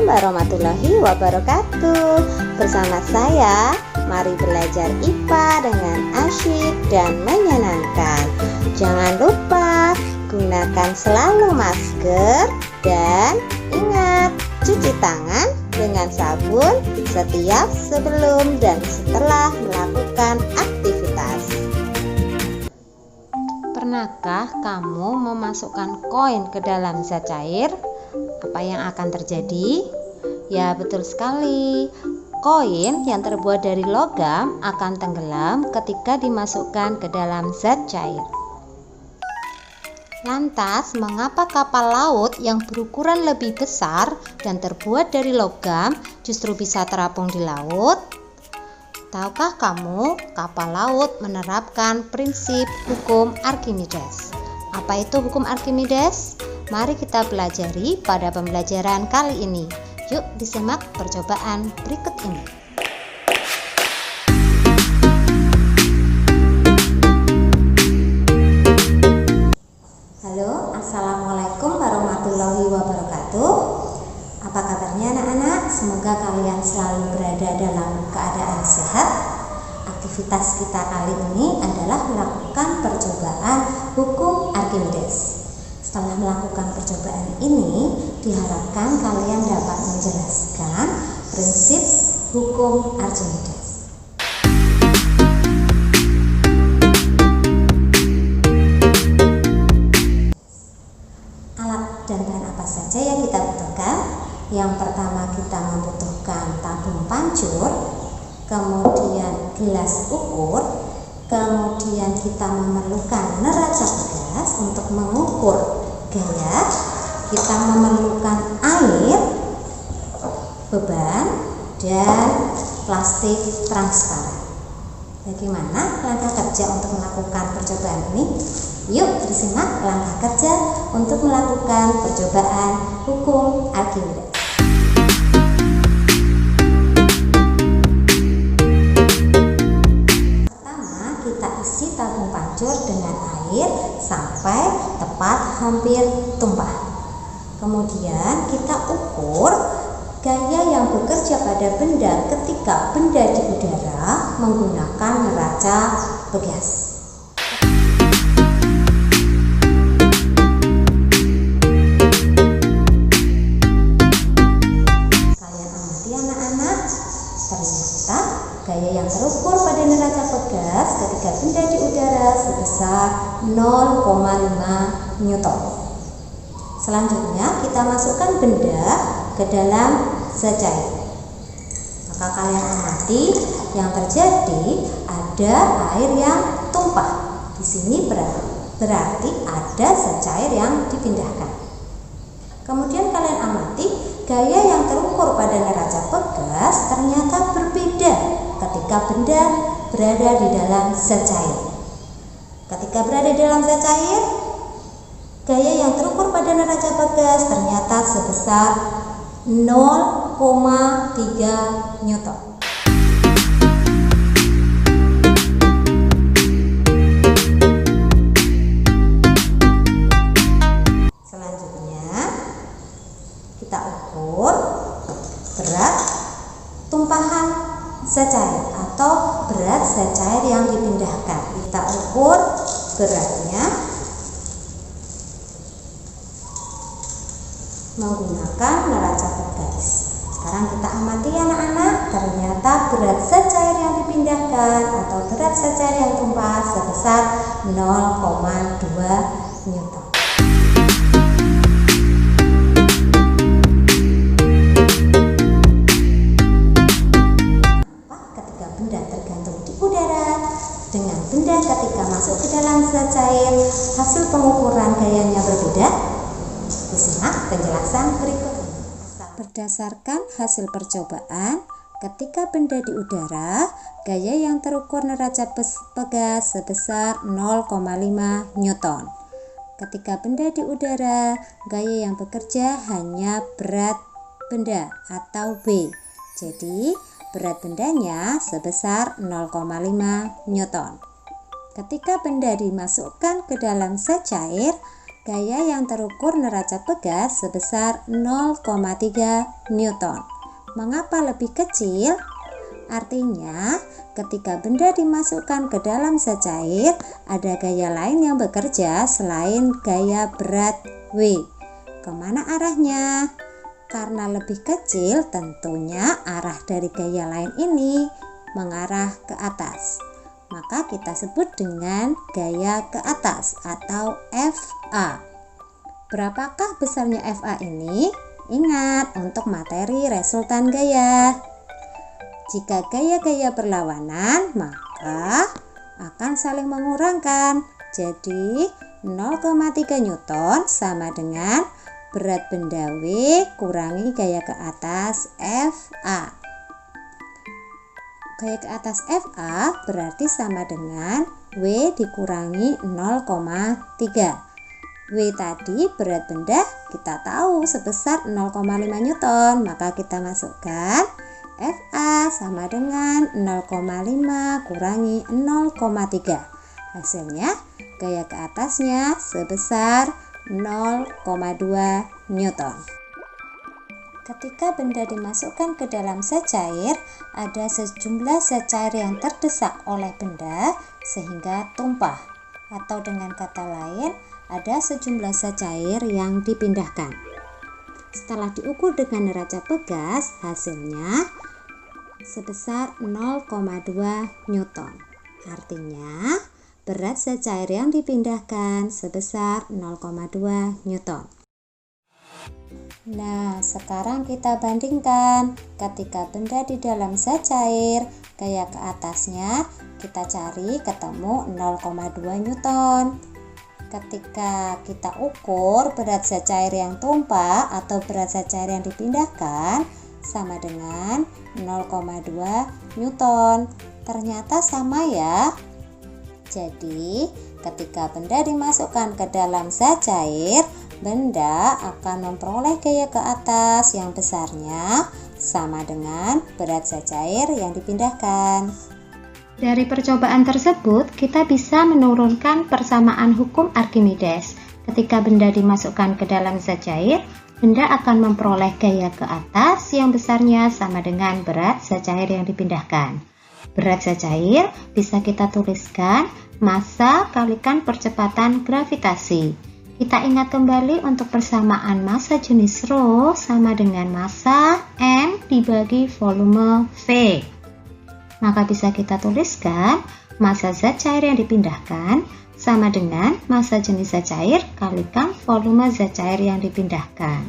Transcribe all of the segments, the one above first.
warahmatullahi wabarakatuh. Bersama saya, mari belajar IPA dengan asyik dan menyenangkan. Jangan lupa gunakan selalu masker dan ingat cuci tangan dengan sabun setiap sebelum dan setelah melakukan aktivitas. Pernahkah kamu memasukkan koin ke dalam zat cair? Apa yang akan terjadi? Ya, betul sekali. Koin yang terbuat dari logam akan tenggelam ketika dimasukkan ke dalam zat cair. Lantas, mengapa kapal laut yang berukuran lebih besar dan terbuat dari logam justru bisa terapung di laut? Tahukah kamu, kapal laut menerapkan prinsip hukum Archimedes. Apa itu hukum Archimedes? Mari kita pelajari pada pembelajaran kali ini. Yuk disimak percobaan berikut ini. Halo, assalamualaikum warahmatullahi wabarakatuh. Apa kabarnya anak-anak? Semoga kalian selalu berada dalam keadaan sehat. Aktivitas kita kali ini adalah melakukan percobaan hukum Archimedes. Setelah melakukan percobaan ini, diharapkan kalian dapat menjelaskan prinsip hukum Archimedes. Alat dan bahan apa saja yang kita butuhkan? Yang pertama kita membutuhkan tabung pancur, kemudian gelas ukur, kemudian kita memerlukan neraca gas untuk mengukur gaya, kita memerlukan air, beban, dan plastik transparan. Bagaimana langkah kerja untuk melakukan percobaan ini? Yuk disimak langkah kerja untuk melakukan percobaan hukum Archimedes. Pertama, kita isi tabung pancur dengan air sampai tepat hampir tumpah. Kemudian kita ukur gaya yang bekerja pada benda ketika benda di udara menggunakan neraca pegas. Ternyata gaya yang terukur pada neraca pegas ketika benda di udara sebesar 0,5 Newton. Selanjutnya kita masukkan benda ke dalam zat cair. Maka kalian amati yang terjadi ada air yang tumpah. Di sini berarti ada zat cair yang dipindahkan. Kemudian kalian amati gaya yang terukur pada neraca pegas ternyata berbeda ketika benda berada di dalam zat cair. Ketika berada di dalam zat cair, gaya yang terukur pada neraca pegas ternyata sebesar 0,3 Newton. Kita ukur berat tumpahan zat cair atau berat zat cair yang dipindahkan. Kita ukur beratnya menggunakan neraca pegas. Sekarang kita amati anak-anak, ternyata berat zat cair yang dipindahkan atau berat zat cair yang tumpah sebesar 0,2 Newton. Dengan benda ketika masuk ke dalam zat cair, hasil pengukuran gayanya berbeda. Disimak penjelasan berikut ini. Berdasarkan hasil percobaan, ketika benda di udara, gaya yang terukur neraca pegas sebesar 0,5 Newton. Ketika benda di udara, gaya yang bekerja hanya berat benda atau B. Jadi, berat bendanya sebesar 0,5 Newton. Ketika benda dimasukkan ke dalam zat cair, gaya yang terukur neraca pegas sebesar 0,3 Newton. Mengapa lebih kecil? Artinya, ketika benda dimasukkan ke dalam zat cair, ada gaya lain yang bekerja selain gaya berat W. Kemana arahnya? Karena lebih kecil, tentunya arah dari gaya lain ini mengarah ke atas. Maka kita sebut dengan gaya ke atas atau FA. Berapakah besarnya FA ini? Ingat, untuk materi resultan gaya. Jika gaya-gaya berlawanan, maka akan saling mengurangkan. Jadi, 0,3 Newton sama dengan berat benda W kurangi gaya ke atas FA. Gaya ke atas FA berarti sama dengan W dikurangi 0,3. W tadi berat benda kita tahu sebesar 0,5 Newton, maka kita masukkan FA sama dengan 0,5 kurangi 0,3. Hasilnya gaya ke atasnya sebesar 0,2 Newton. Ketika benda dimasukkan ke dalam zat cair, ada sejumlah zat cair yang terdesak oleh benda sehingga tumpah. Atau dengan kata lain, ada sejumlah zat cair yang dipindahkan. Setelah diukur dengan neraca pegas, hasilnya sebesar 0,2 Newton. Artinya, berat zat cair yang dipindahkan sebesar 0,2 Newton. Nah, sekarang kita bandingkan. Ketika benda di dalam zat cair, gaya ke atasnya kita cari ketemu 0,2 Newton. Ketika kita ukur berat zat cair yang tumpah atau berat zat cair yang dipindahkan sama dengan 0,2 Newton. Ternyata sama ya. Jadi, ketika benda dimasukkan ke dalam zat cair, benda akan memperoleh gaya ke atas yang besarnya sama dengan berat zat cair yang dipindahkan. Dari percobaan tersebut, kita bisa menurunkan persamaan hukum Archimedes. Ketika benda dimasukkan ke dalam zat cair, benda akan memperoleh gaya ke atas yang besarnya sama dengan berat zat cair yang dipindahkan. Berat zat cair bisa kita tuliskan massa kalikan percepatan gravitasi. Kita ingat kembali untuk persamaan massa jenis ρ sama dengan massa M dibagi volume V. Maka bisa kita tuliskan massa zat cair yang dipindahkan sama dengan massa jenis zat cair kalikan volume zat cair yang dipindahkan.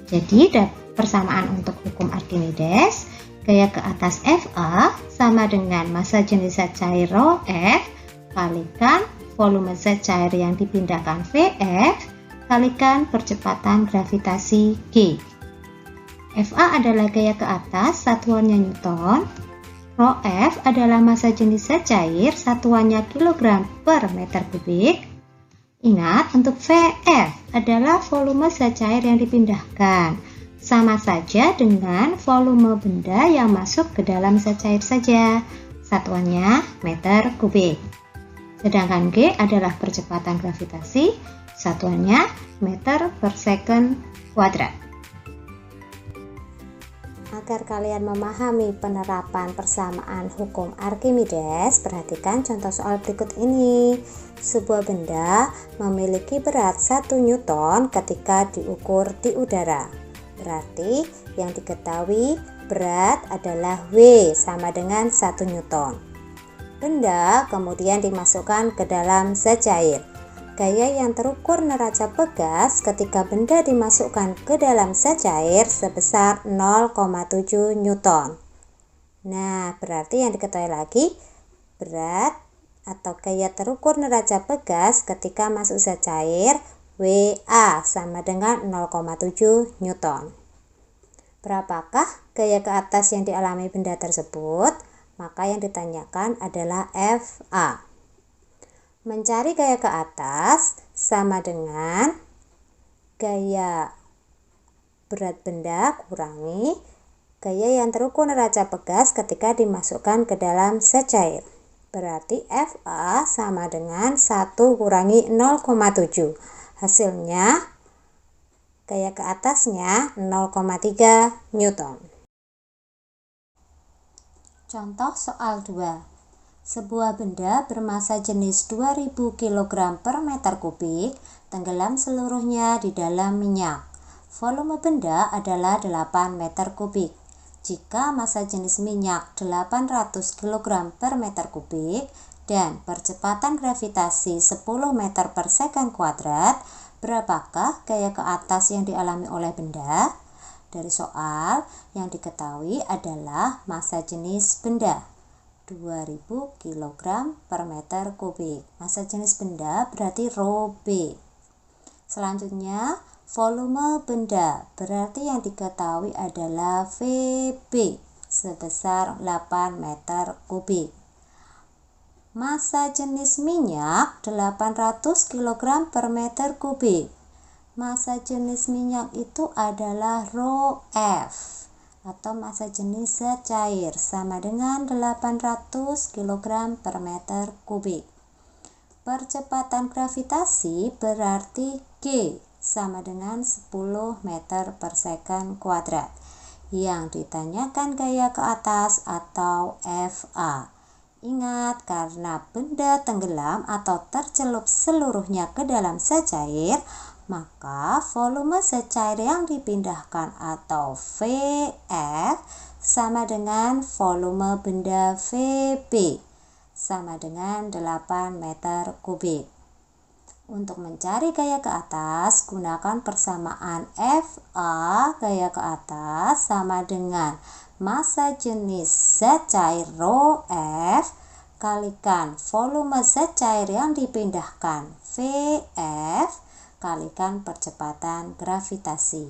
Jadi persamaan untuk hukum Archimedes, gaya ke atas FA sama dengan massa jenis zat cair ρF kalikan volume zat cair yang dipindahkan VF kalikan percepatan gravitasi G. FA adalah gaya ke atas, satuannya Newton. ρF adalah massa jenis zat cair, satuannya kilogram per meter kubik. Ingat, untuk VF adalah volume zat cair yang dipindahkan. Sama saja dengan volume benda yang masuk ke dalam zat cair saja. Satuannya meter kubik. Sedangkan G adalah percepatan gravitasi, satuannya meter per second kuadrat. Agar kalian memahami penerapan persamaan hukum Archimedes, perhatikan contoh soal berikut ini. Sebuah benda memiliki berat 1 Newton ketika diukur di udara. Berarti yang diketahui berat adalah W sama dengan 1 Newton. Benda kemudian dimasukkan ke dalam zat cair. Gaya yang terukur neraca pegas ketika benda dimasukkan ke dalam zat cair sebesar 0,7 Newton. Nah, berarti yang diketahui lagi berat atau gaya terukur neraca pegas ketika masuk zat cair WA sama dengan 0,7 Newton. Berapakah gaya ke atas yang dialami benda tersebut? Maka yang ditanyakan adalah FA. Mencari gaya ke atas sama dengan gaya berat benda kurangi gaya yang terukur neraca pegas ketika dimasukkan ke dalam zat cair. Berarti FA sama dengan 1 kurangi 0,7. Hasilnya, gaya ke atasnya 0,3 Newton. Contoh soal 2. Sebuah benda bermasa jenis 2000 kg per meter kubik tenggelam seluruhnya di dalam minyak. Volume benda adalah 8 meter kubik. Jika massa jenis minyak 800 kg per meter kubik dan percepatan gravitasi 10 meter per second kuadrat, berapakah gaya ke atas yang dialami oleh benda? Dari soal, yang diketahui adalah massa jenis benda 2000 kg per meter kubik. Massa jenis benda berarti rho B. Selanjutnya, volume benda berarti yang diketahui adalah VB sebesar 8 meter kubik. Massa jenis minyak 800 kg per meter kubik. Massa jenis minyak itu adalah rho F atau massa jenis zat cair sama dengan 800 kg per meter kubik. Percepatan gravitasi berarti G sama dengan 10 meter per second kuadrat. Yang ditanyakan gaya ke atas atau FA. Ingat, karena benda tenggelam atau tercelup seluruhnya ke dalam zat cair, maka volume zat cair yang dipindahkan atau VF sama dengan volume benda VB sama dengan 8 meter kubik. Untuk mencari gaya ke atas, gunakan persamaan FA gaya ke atas sama dengan massa jenis zat cair rho F kalikan volume zat cair yang dipindahkan VF kalikan percepatan gravitasi.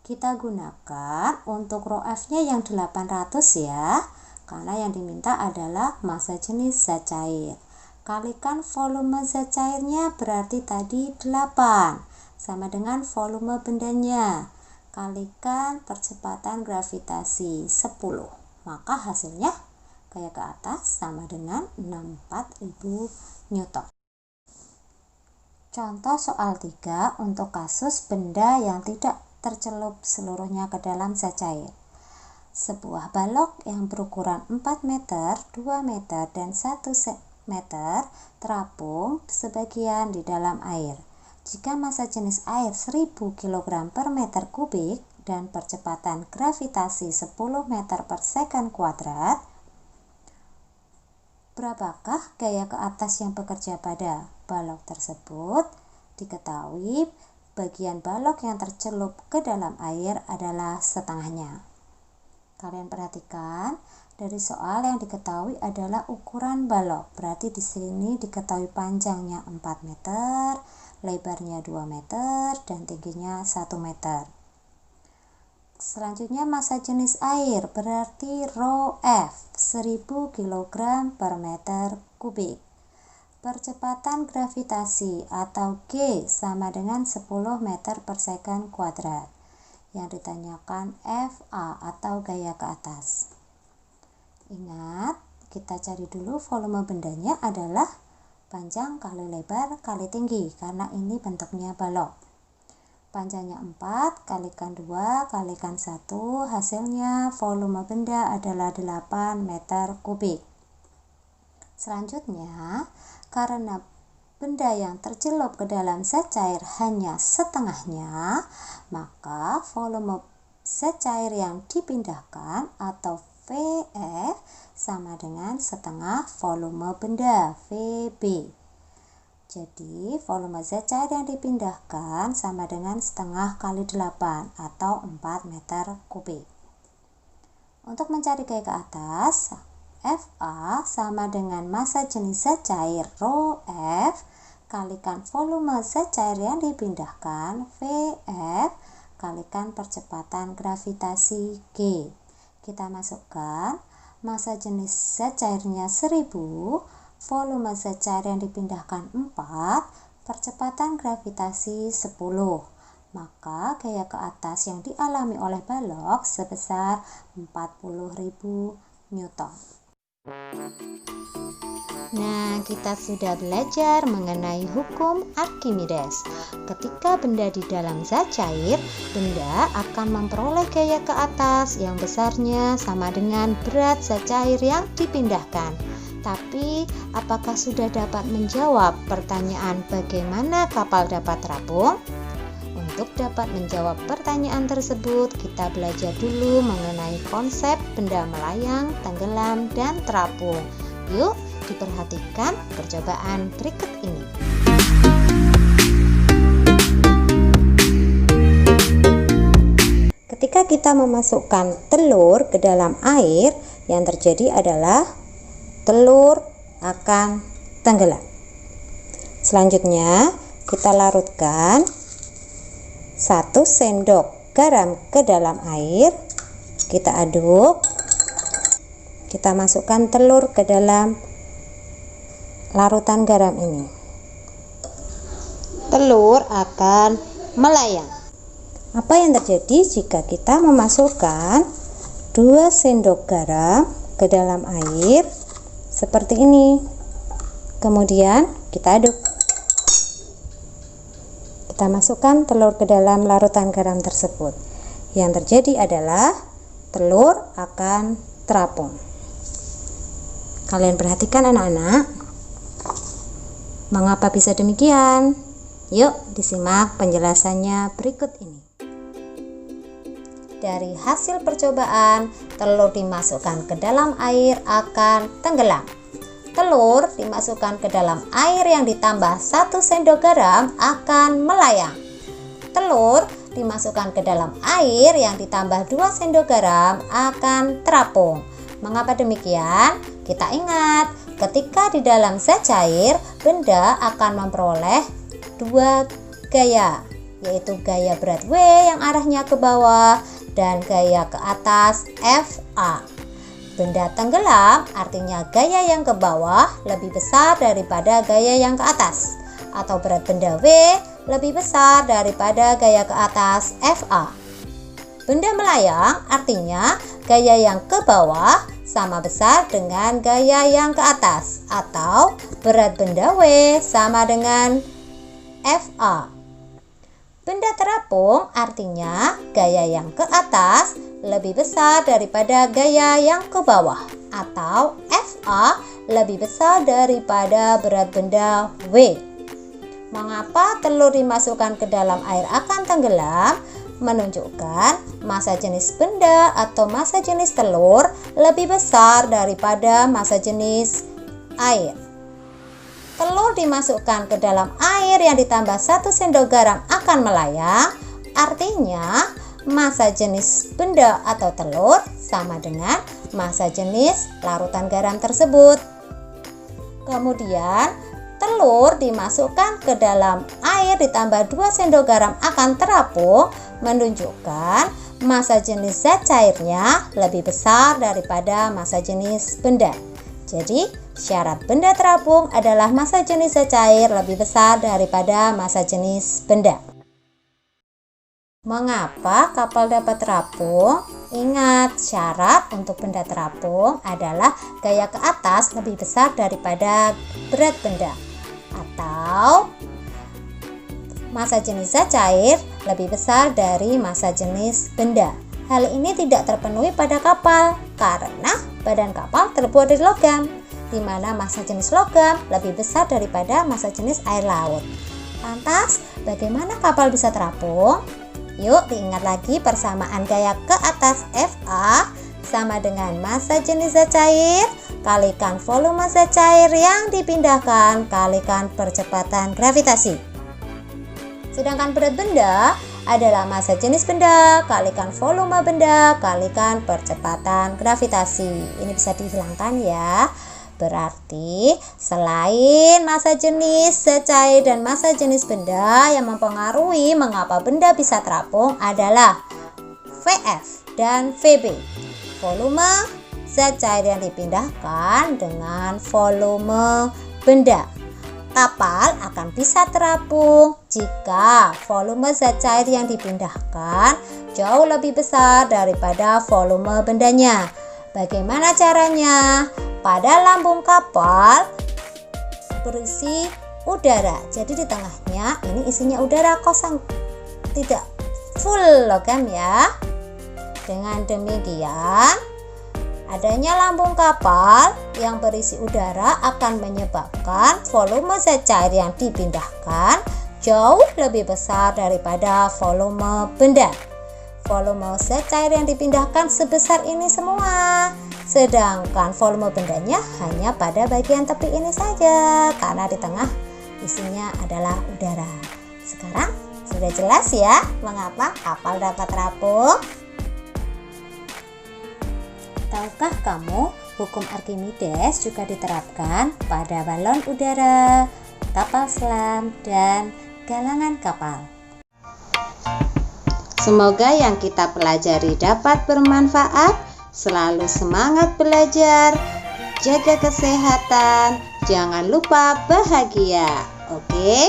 Kita gunakan untuk rho F-nya yang 800 ya, karena yang diminta adalah massa jenis zat cair. Kalikan volume zat cairnya berarti tadi 8, sama dengan volume bendanya. Kalikan percepatan gravitasi 10. Maka hasilnya gaya ke atas sama dengan 64.000 Newton. Contoh soal 3 untuk kasus benda yang tidak tercelup seluruhnya ke dalam zat cair. Sebuah balok yang berukuran 4 meter, 2 meter, dan 1 meter terapung sebagian di dalam air. Jika massa jenis air 1000 kg per meter kubik dan percepatan gravitasi 10 meter per second kuadrat, berapakah gaya ke atas yang bekerja pada balok tersebut? Diketahui bagian balok yang tercelup ke dalam air adalah setengahnya. Kalian perhatikan, dari soal yang diketahui adalah ukuran balok. Berarti di sini diketahui panjangnya 4 meter, lebarnya 2 meter, dan tingginya 1 meter. Selanjutnya massa jenis air berarti rho F 1000 kg per meter kubik. Percepatan gravitasi atau G sama dengan 10 meter per second kuadrat. Yang ditanyakan FA atau gaya ke atas. Ingat, kita cari dulu volume bendanya adalah panjang kali lebar kali tinggi, karena ini bentuknya balok. Panjangnya 4, kalikan 2, kalikan 1, hasilnya volume benda adalah 8 meter kubik. Selanjutnya, karena benda yang tercelup ke dalam zat cair hanya setengahnya, maka volume zat cair yang dipindahkan atau VF sama dengan setengah volume benda VB. Jadi volume zat cair yang dipindahkan sama dengan setengah kali 8 atau 4 meter kubik. Untuk mencari gaya ke atas, FA sama dengan massa jenis zat cair rho F kalikan volume zat cair yang dipindahkan VF kalikan percepatan gravitasi G. Kita masukkan massa jenis zat cairnya 1000, volume zat cair yang dipindahkan 4, percepatan gravitasi 10. Maka gaya ke atas yang dialami oleh balok sebesar 40.000 Newton. Nah, kita sudah belajar mengenai hukum Archimedes. Ketika benda di dalam zat cair, benda akan memperoleh gaya ke atas yang besarnya sama dengan berat zat cair yang dipindahkan. Tapi, apakah sudah dapat menjawab pertanyaan bagaimana kapal dapat terapung? Untuk dapat menjawab pertanyaan tersebut, kita belajar dulu mengenai konsep benda melayang, tenggelam, dan terapung. Yuk, diperhatikan percobaan berikut ini. Ketika kita memasukkan telur ke dalam air, yang terjadi adalah telur akan tenggelam. Selanjutnya, kita larutkan 1 sendok garam ke dalam air. Kita aduk. Kita masukkan telur ke dalam larutan garam ini. Telur akan melayang. Apa yang terjadi jika kita memasukkan 2 sendok garam ke dalam air seperti ini? Kemudian kita aduk. Kita masukkan telur ke dalam larutan garam tersebut. Yang terjadi adalah telur akan terapung. Kalian perhatikan anak-anak. Mengapa bisa demikian? Yuk disimak penjelasannya berikut ini. Dari hasil percobaan, telur dimasukkan ke dalam air akan tenggelam. Telur dimasukkan ke dalam air yang ditambah 1 sendok garam akan melayang. Telur dimasukkan ke dalam air yang ditambah 2 sendok garam akan terapung. Mengapa demikian? Kita ingat, ketika di dalam zat cair, benda akan memperoleh 2 gaya, yaitu gaya berat W yang arahnya ke bawah dan gaya ke atas FA. Benda tenggelam artinya gaya yang ke bawah lebih besar daripada gaya yang ke atas, atau berat benda W lebih besar daripada gaya ke atas FA. Benda melayang artinya gaya yang ke bawah sama besar dengan gaya yang ke atas, atau berat benda W sama dengan FA. Benda terapung artinya gaya yang ke atas lebih besar daripada gaya yang ke bawah, atau FA lebih besar daripada berat benda W. Mengapa telur dimasukkan ke dalam air akan tenggelam? Menunjukkan massa jenis benda atau massa jenis telur lebih besar daripada massa jenis air. Telur dimasukkan ke dalam air yang ditambah 1 sendok garam akan melayang, artinya massa jenis benda atau telur sama dengan massa jenis larutan garam tersebut. Kemudian telur dimasukkan ke dalam air ditambah 2 sendok garam akan terapung, menunjukkan massa jenis zat cairnya lebih besar daripada massa jenis benda. Jadi, syarat benda terapung adalah massa jenis zat cair lebih besar daripada massa jenis benda. Mengapa kapal dapat terapung? Ingat, syarat untuk benda terapung adalah gaya ke atas lebih besar daripada berat benda, atau massa jenis zat cair lebih besar dari massa jenis benda. Hal ini tidak terpenuhi pada kapal karena badan kapal terbuat dari logam, di mana massa jenis logam lebih besar daripada massa jenis air laut. Lantas, bagaimana kapal bisa terapung? Yuk diingat lagi persamaan gaya ke atas FA sama dengan massa jenis zat cair kalikan volume zat cair yang dipindahkan kalikan percepatan gravitasi. Sedangkan berat benda adalah massa jenis benda kalikan volume benda kalikan percepatan gravitasi. Ini bisa dihilangkan ya. Berarti selain massa jenis zat cair dan massa jenis benda, yang mempengaruhi mengapa benda bisa terapung adalah VF dan VB. Volume zat cair yang dipindahkan dengan volume benda. Kapal akan bisa terapung jika volume zat cair yang dipindahkan jauh lebih besar daripada volume bendanya. Bagaimana caranya? pada lambung kapal berisi udara. Jadi di tengahnya ini isinya udara kosong, tidak full logam ya. Dengan demikian, adanya lambung kapal yang berisi udara akan menyebabkan volume zat cair yang dipindahkan jauh lebih besar daripada volume benda. Volume zat cair yang dipindahkan sebesar ini semua, sedangkan volume bendanya hanya pada bagian tepi ini saja karena di tengah isinya adalah udara. Sekarang sudah jelas ya mengapa kapal dapat terapung? Tahukah kamu hukum Archimedes juga diterapkan pada balon udara, kapal selam, dan galangan kapal? Semoga yang kita pelajari dapat bermanfaat. Selalu semangat belajar, jaga kesehatan, jangan lupa bahagia. Oke?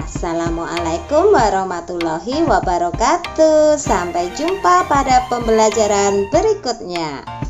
Assalamualaikum warahmatullahi wabarakatuh. Sampai jumpa pada pembelajaran berikutnya.